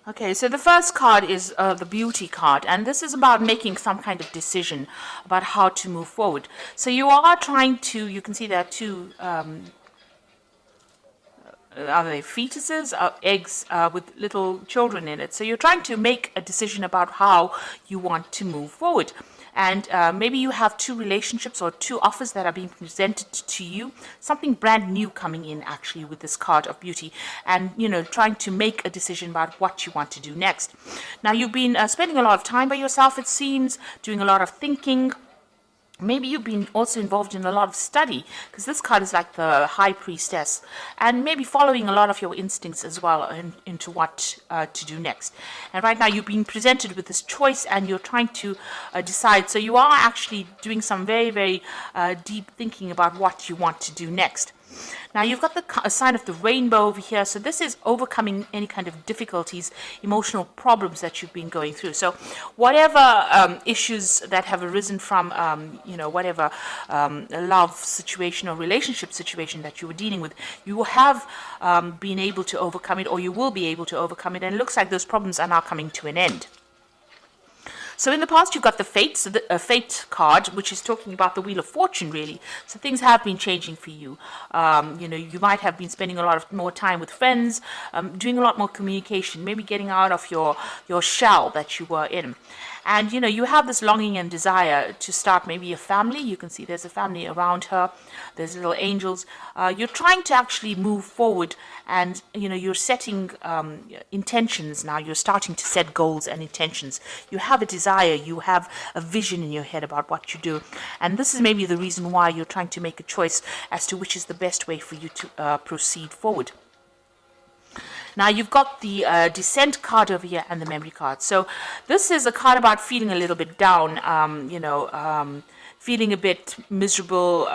Okay, so the first card is the beauty card, and this is about making some kind of decision about how to move forward. So you are trying to, you can see there are two, are they fetuses, eggs with little children in it. So you're trying to make a decision about how you want to move forward. And maybe you have two relationships or two offers that are being presented to you, something brand new coming in actually with this card of beauty, and trying to make a decision about what you want to do next. Now you've been spending a lot of time by yourself, it seems, doing a lot of thinking. Maybe you've been also involved in a lot of study, because this card is like the high priestess, and maybe following a lot of your instincts as well into what to do next. And right now you've been presented with this choice and you're trying to decide. So you are actually doing some very, very deep thinking about what you want to do next. Now you've got the sign of the rainbow over here. So this is overcoming any kind of difficulties, emotional problems that you've been going through. So whatever issues that have arisen from, whatever love situation or relationship situation that you were dealing with, you have been able to overcome it, or you will be able to overcome it. And it looks like those problems are now coming to an end. So in the past, you've got the Fate, so the Fate card, which is talking about the Wheel of Fortune, really. So things have been changing for you. You might have been spending a lot of more time with friends, doing a lot more communication, maybe getting out of your shell that you were in. And, you have this longing and desire to start maybe a family. You can see there's a family around her. There's little angels. You're trying to actually move forward, and, you're setting intentions now. You're starting to set goals and intentions. You have a desire. You have a vision in your head about what you do. And this is maybe the reason why you're trying to make a choice as to which is the best way for you to proceed forward. Now you've got the Descent card over here and the Memory card. So this is a card about feeling a little bit down, feeling a bit miserable,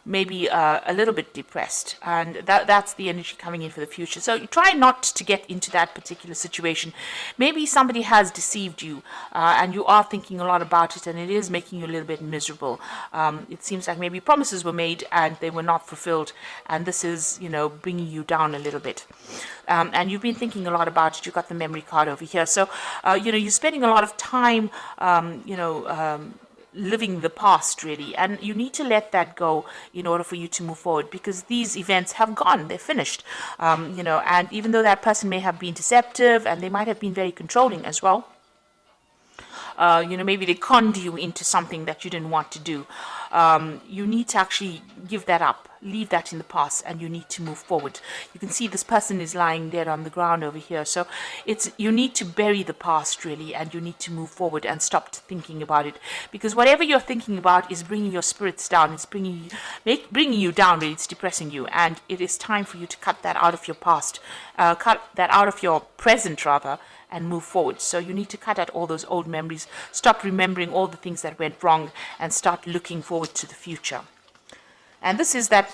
maybe a little bit depressed, and that's the energy coming in for the future. So you try not to get into that particular situation. Maybe somebody has deceived you, and you are thinking a lot about it, and it is making you a little bit miserable. It seems like maybe promises were made and they were not fulfilled, and this is bringing you down a little bit. And you've been thinking a lot about it. You've got the Memory card over here. So you're spending a lot of time living the past, really, and you need to let that go in order for you to move forward, because these events have gone, they're finished, and even though that person may have been deceptive and they might have been very controlling as well, maybe they conned you into something that you didn't want to do. You need to actually give that up, leave that in the past, and you need to move forward. You can see this person is lying dead on the ground over here. So you need to bury the past, really, and you need to move forward and stop thinking about it, because whatever you're thinking about is bringing your spirits down. It's bringing you down, really. It's depressing you, and it is time for you to cut that out of your past, cut that out of your present, rather, and move forward. So you need to cut out all those old memories, stop remembering all the things that went wrong, and start looking forward to the future. And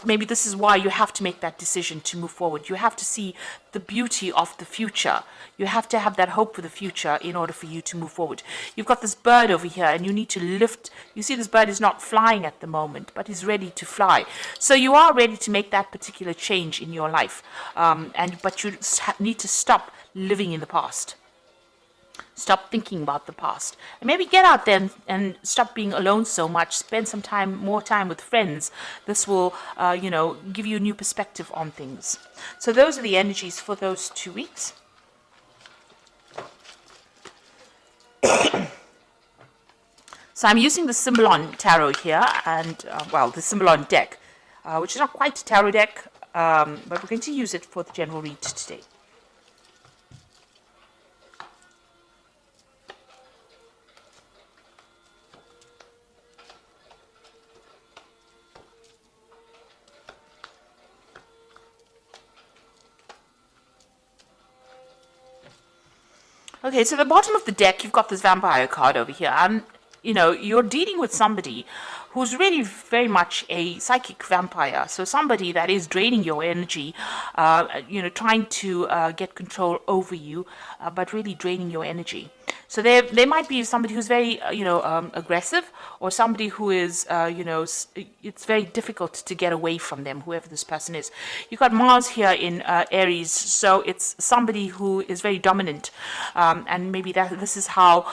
maybe this is why you have to make that decision to move forward. You have to see the beauty of the future. You have to have that hope for the future in order for you to move forward. You've got this bird over here, and you need to lift. You see this bird is not flying at the moment, but is ready to fly. So you are ready to make that particular change in your life. But you need to stop living in the past. Stop thinking about the past, and maybe get out there and stop being alone so much. Spend some more time with friends. This will, give you a new perspective on things. So those are the energies for those 2 weeks. So I'm using the Symbolon Tarot here, and the Symbolon deck, which is not quite a tarot deck, but we're going to use it for the general read today. Okay, so at the bottom of the deck, you've got this Vampire card over here, and, you're dealing with somebody who's really very much a psychic vampire. So somebody that is draining your energy, trying to get control over you, but really draining your energy. So there might be somebody who's very, aggressive, or somebody who is, it's very difficult to get away from them, whoever this person is. You've got Mars here in Aries, so it's somebody who is very dominant, and maybe this is how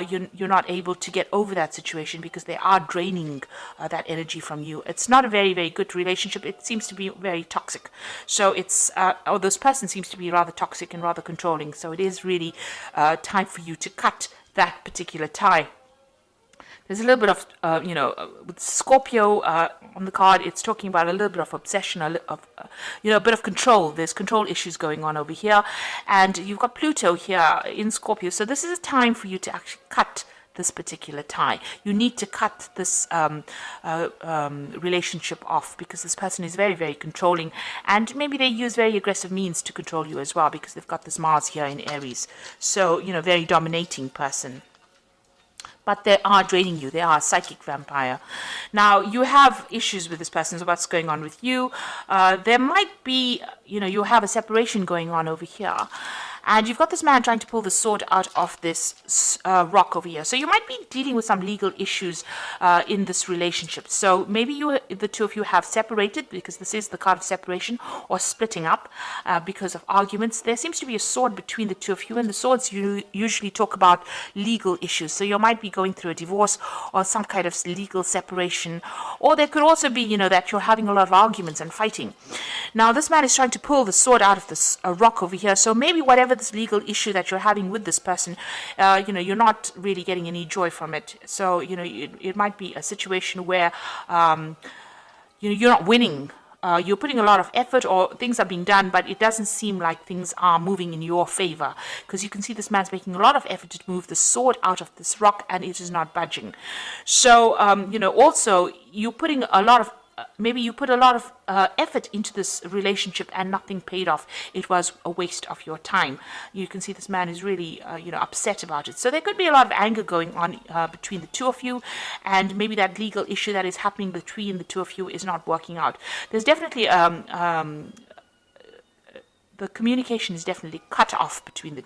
you're not able to get over that situation, because they are draining that energy from you. It's not a very, very good relationship. It seems to be very toxic. So or this person seems to be rather toxic and rather controlling. So it is really time for you to cut that particular tie. There's a little bit of, with Scorpio on the card, it's talking about a little bit of obsession, a bit of control. There's control issues going on over here. And you've got Pluto here in Scorpio. So this is a time for you to actually cut this particular tie. You need to cut this relationship off, because this person is very, very controlling, and maybe they use very aggressive means to control you as well, because they've got this Mars here in Aries. So, very dominating person. But they are draining you. They are a psychic vampire. Now, you have issues with this person, so what's going on with you? There might be, you have a separation going on over here. And you've got this man trying to pull the sword out of this rock over here. So you might be dealing with some legal issues in this relationship. So maybe the two of you have separated, because this is the card of separation, or splitting up because of arguments. There seems to be a sword between the two of you, and the swords usually talk about legal issues. So you might be going through a divorce or some kind of legal separation. Or there could also be, that you're having a lot of arguments and fighting. Now, this man is trying to pull the sword out of this rock over here. So maybe whatever this legal issue that you're having with this person, you're not really getting any joy from it. So, it might be a situation where, you're not winning. You're putting a lot of effort, or things are being done, but it doesn't seem like things are moving in your favor, because you can see this man's making a lot of effort to move the sword out of this rock, and it is not budging. So, also you're putting a lot of maybe you put a lot of effort into this relationship and nothing paid off. It was a waste of your time. You can see this man is really, upset about it. So there could be a lot of anger going on between the two of you, and maybe that legal issue that is happening between the two of you is not working out. There's definitely the communication is definitely cut off between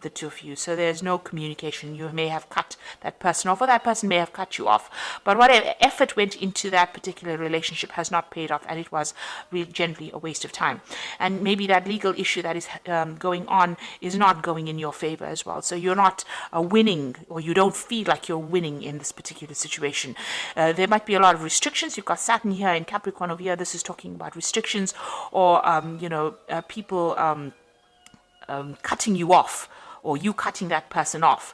the two of you. So there's no communication. You may have cut that person off, or that person may have cut you off. But whatever effort went into that particular relationship has not paid off, and it was really generally a waste of time. And maybe that legal issue that is going on is not going in your favor as well. So you're not winning, or you don't feel like you're winning in this particular situation. There might be a lot of restrictions. You've got Saturn here in Capricorn over here. This is talking about restrictions, or people cutting you off, or you cutting that person off,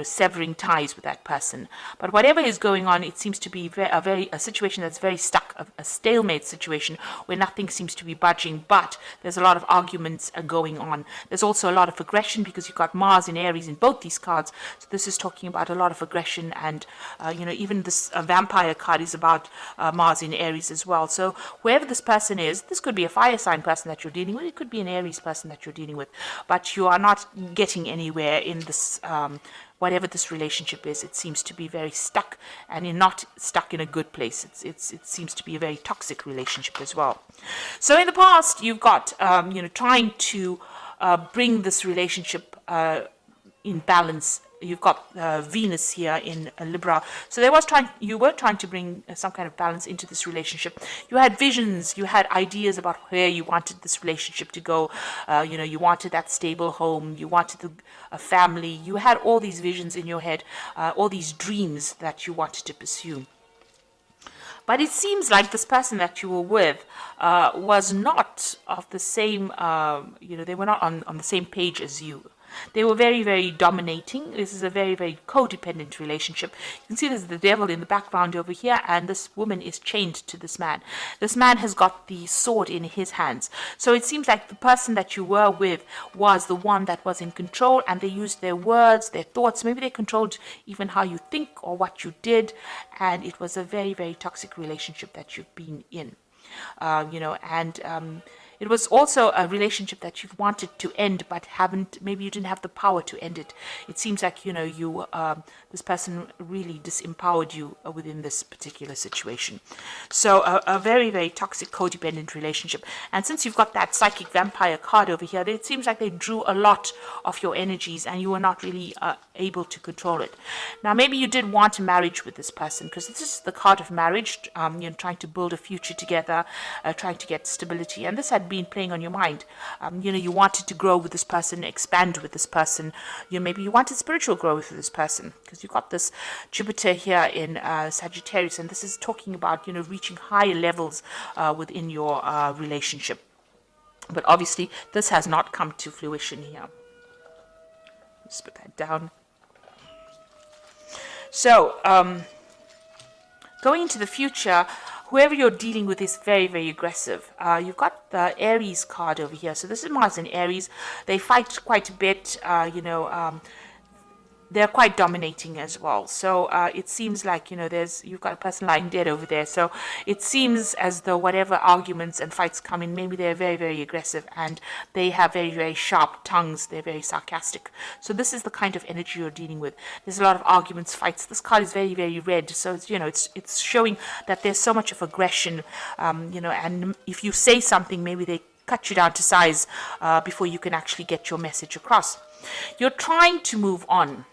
severing ties with that person. But whatever is going on, it seems to be a situation that's very stuck, a stalemate situation where nothing seems to be budging, but there's a lot of arguments going on. There's also a lot of aggression, because you've got Mars in Aries in both these cards. So this is talking about a lot of aggression, and, even this vampire card is about Mars in Aries as well. So whoever this person is, this could be a fire sign person that you're dealing with. It could be an Aries person that you're dealing with, but you are not getting anywhere in this, whatever this relationship is. It seems to be very stuck, and you're not stuck in a good place. It seems to be a very toxic relationship as well. So in the past, you've got, trying to bring this relationship in balance. You've got Venus here in Libra. So you were trying to bring some kind of balance into this relationship. You had visions, you had ideas about where you wanted this relationship to go. You wanted that stable home, you wanted a family. You had all these visions in your head, all these dreams that you wanted to pursue. But it seems like this person that you were with was not of the same, they were not on the same page as you. They were very, very dominating. This is a very, very codependent relationship. You can see there's the devil in the background over here, and this woman is chained to this man. This man has got the sword in his hands. So it seems like the person that you were with was the one that was in control, and they used their words, their thoughts. Maybe they controlled even how you think or what you did, and it was a very, very toxic relationship that you've been in. It was also a relationship that you've wanted to end, but haven't. Maybe you didn't have the power to end it. It seems like this person really disempowered you within this particular situation. So a very, very toxic, codependent relationship. And since you've got that psychic vampire card over here, it seems like they drew a lot of your energies, and you were not really able to control it. Now, maybe you did want a marriage with this person, because this is the card of marriage. Trying to build a future together, trying to get stability, and this had been playing on your mind. You wanted to grow with this person, expand with this person. Maybe you wanted spiritual growth with this person, because you've got this Jupiter here in Sagittarius, and this is talking about reaching higher levels within your relationship. But obviously, this has not come to fruition here. Let's put that down. So, going into the future, whoever you're dealing with is very, very aggressive. You've got the Aries card over here. So this is Mars and Aries. They fight quite a bit, they're quite dominating as well. So it seems like, you've got a person lying dead over there. So it seems as though whatever arguments and fights come in, maybe they're very, very aggressive, and they have very, very sharp tongues. They're very sarcastic. So this is the kind of energy you're dealing with. There's a lot of arguments, fights. This card is very, very red. So it's showing that there's so much of aggression, and if you say something, maybe they cut you down to size before you can actually get your message across. You're trying to move on.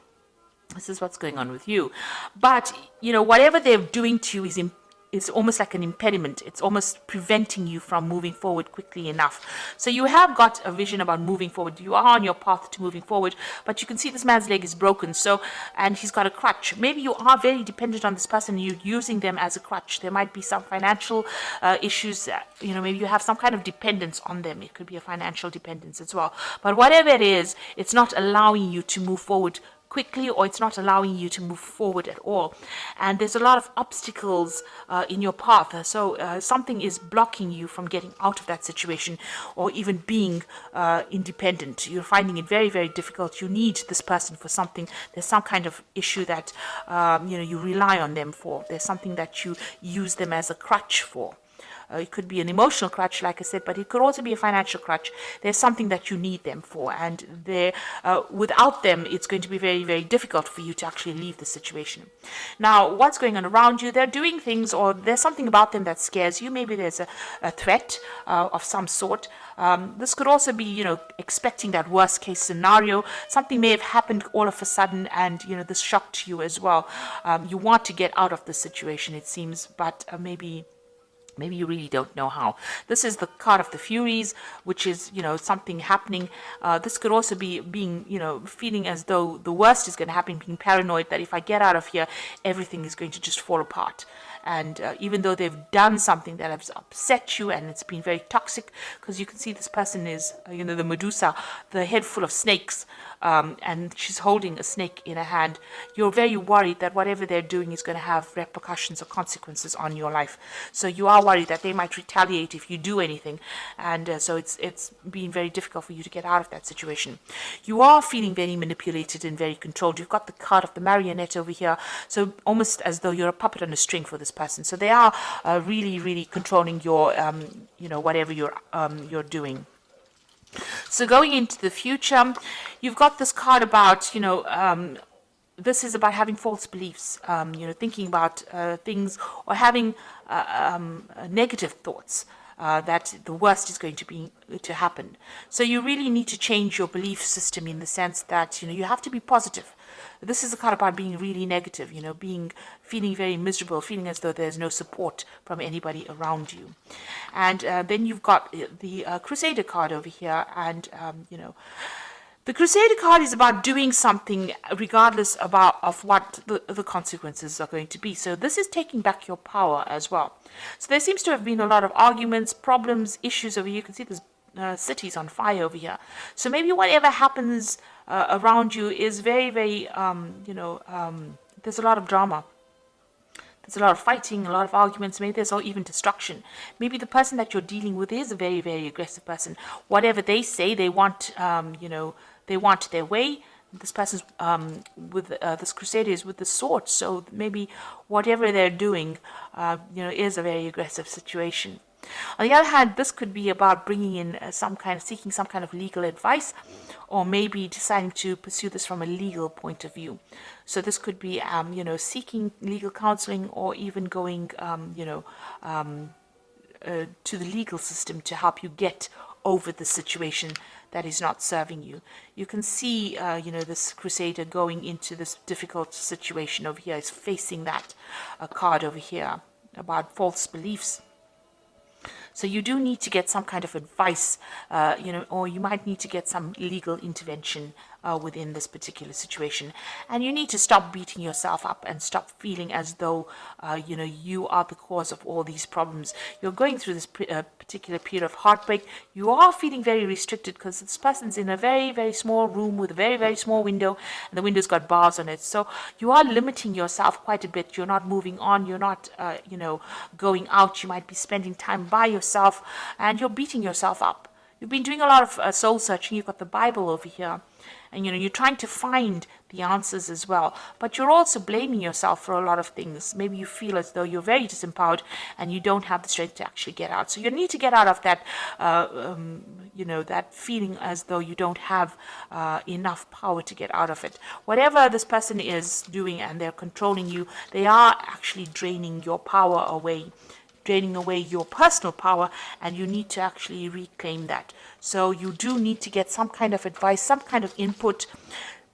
This is what's going on with you. But, whatever they're doing to you is almost like an impediment. It's almost preventing you from moving forward quickly enough. So you have got a vision about moving forward. You are on your path to moving forward, but you can see this man's leg is broken. And he's got a crutch. Maybe you are very dependent on this person. You're using them as a crutch. There might be some financial issues. Maybe you have some kind of dependence on them. It could be a financial dependence as well. But whatever it is, it's not allowing you to move forward quickly, or it's not allowing you to move forward at all. And there's a lot of obstacles in your path. So something is blocking you from getting out of that situation, or even being independent. You're finding it very, very difficult. You need this person for something. There's some kind of issue that you rely on them for. There's something that you use them as a crutch for. It could be an emotional crutch, like I said, but it could also be a financial crutch. There's something that you need them for, and without them, it's going to be very, very difficult for you to actually leave the situation. Now, what's going on around you? They're doing things, or there's something about them that scares you. Maybe there's a threat of some sort. This could also be, expecting that worst case scenario. Something may have happened all of a sudden, and, this shocked you as well. You want to get out of the situation, it seems, but maybe you really don't know how. This is the card of the Furies, which is, something happening. This could also be being, feeling as though the worst is going to happen, being paranoid that if I get out of here, everything is going to just fall apart. And even though they've done something that has upset you, and it's been very toxic, because you can see this person is, the Medusa, the head full of snakes, and she's holding a snake in her hand. You're very worried that whatever they're doing is going to have repercussions or consequences on your life. So you are worried that they might retaliate if you do anything, and so it's been very difficult for you to get out of that situation. You are feeling very manipulated and very controlled. You've got the card of the marionette over here, so almost as though you're a puppet on a string for this person. So they are really, really controlling your, whatever you're doing. So going into the future, you've got this card about, this is about having false beliefs, thinking about things, or having negative thoughts. That the worst is going to happen. So you really need to change your belief system, in the sense that you have to be positive. This is a card about being really negative, feeling very miserable, feeling as though there's no support from anybody around you. And then you've got the Crusader card over here, and the Crusader card is about doing something regardless of what the consequences are going to be. So this is taking back your power as well. So there seems to have been a lot of arguments, problems, issues over here. You can see there's cities on fire over here. So maybe whatever happens around you is very, very, there's a lot of drama. There's a lot of fighting, a lot of arguments. Maybe there's even destruction. Maybe the person that you're dealing with is a very, very aggressive person. Whatever they say, they want, they want their way. This person's with this Crusader is with the sword, so maybe whatever they're doing, is a very aggressive situation. On the other hand, this could be about bringing in seeking some kind of legal advice, or maybe deciding to pursue this from a legal point of view. So this could be, seeking legal counseling, or even going, to the legal system to help you get over the situation that is not serving you. You can see, this crusader going into this difficult situation over here. Is facing that card over here about false beliefs. So you do need to get some kind of advice, or you might need to get some legal intervention within this particular situation. And you need to stop beating yourself up and stop feeling as though, you are the cause of all these problems. You're going through this particular period of heartbreak. You are feeling very restricted because this person's in a very, very small room with a very, very small window, and the window's got bars on it. So you are limiting yourself quite a bit. You're not moving on. You're not, going out. You might be spending time by yourself, and you're beating yourself up. You've been doing a lot of soul searching. You've got the Bible over here, and you're trying to find the answers as well, but you're also blaming yourself for a lot of things. Maybe you feel as though you're very disempowered and you don't have the strength to actually get out. So you need to get out of that that feeling as though you don't have enough power to get out of it. Whatever this person is doing and they're controlling you, they are actually draining your power away, draining away your personal power, and you need to actually reclaim that. So you do need to get some kind of advice, some kind of input,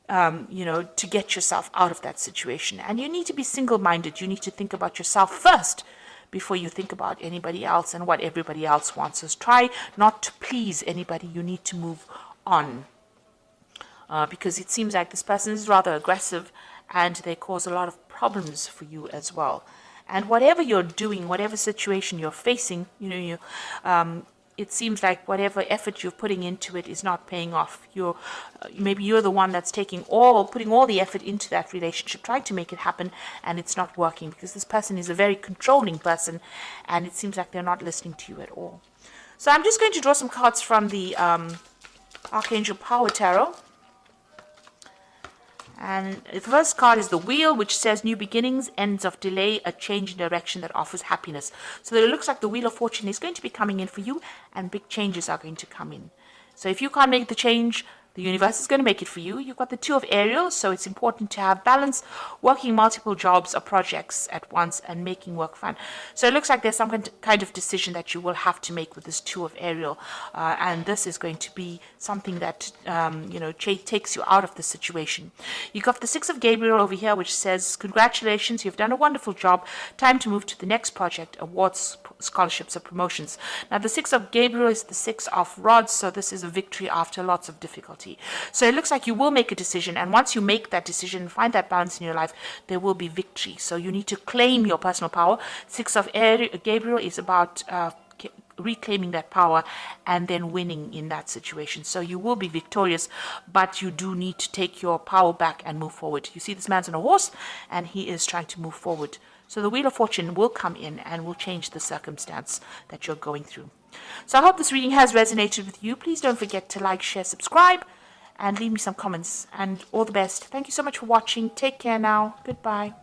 to get yourself out of that situation. And you need to be single-minded. You need to think about yourself first before you think about anybody else and what everybody else wants. So try not to please anybody. You need to move on. Because it seems like this person is rather aggressive, and they cause a lot of problems for you as well. And whatever you're doing, whatever situation you're facing, it seems like whatever effort you're putting into it is not paying off. Maybe you're the one that's putting all the effort into that relationship, trying to make it happen, and it's not working because this person is a very controlling person, and it seems like they're not listening to you at all. So I'm just going to draw some cards from the Archangel Power Tarot. And the first card is the Wheel, which says new beginnings, ends of delay, a change in direction that offers happiness. So it looks like the Wheel of Fortune is going to be coming in for you, and big changes are going to come in. So if you can't make the change, the universe is going to make it for you. You've got the Two of Ariel, so it's important to have balance, working multiple jobs or projects at once and making work fun. So it looks like there's some kind of decision that you will have to make with this Two of Ariel, and this is going to be something that takes you out of the situation. You've got the Six of Gabriel over here, which says, congratulations, you've done a wonderful job. Time to move to the next project, awards, scholarships, or promotions. Now the Six of Gabriel is the Six of Rods, so this is a victory after lots of difficulty. So it looks like you will make a decision, and once you make that decision, find that balance in your life, there will be victory. So you need to claim your personal power. Six of Gabriel is about reclaiming that power and then winning in that situation. So you will be victorious, but you do need to take your power back and move forward. You see this man's on a horse, and he is trying to move forward. So the Wheel of Fortune will come in and will change the circumstance that you're going through. So I hope this reading has resonated with you. Please don't forget to like, share, subscribe, and leave me some comments. And all the best. Thank you so much for watching. Take care now. Goodbye.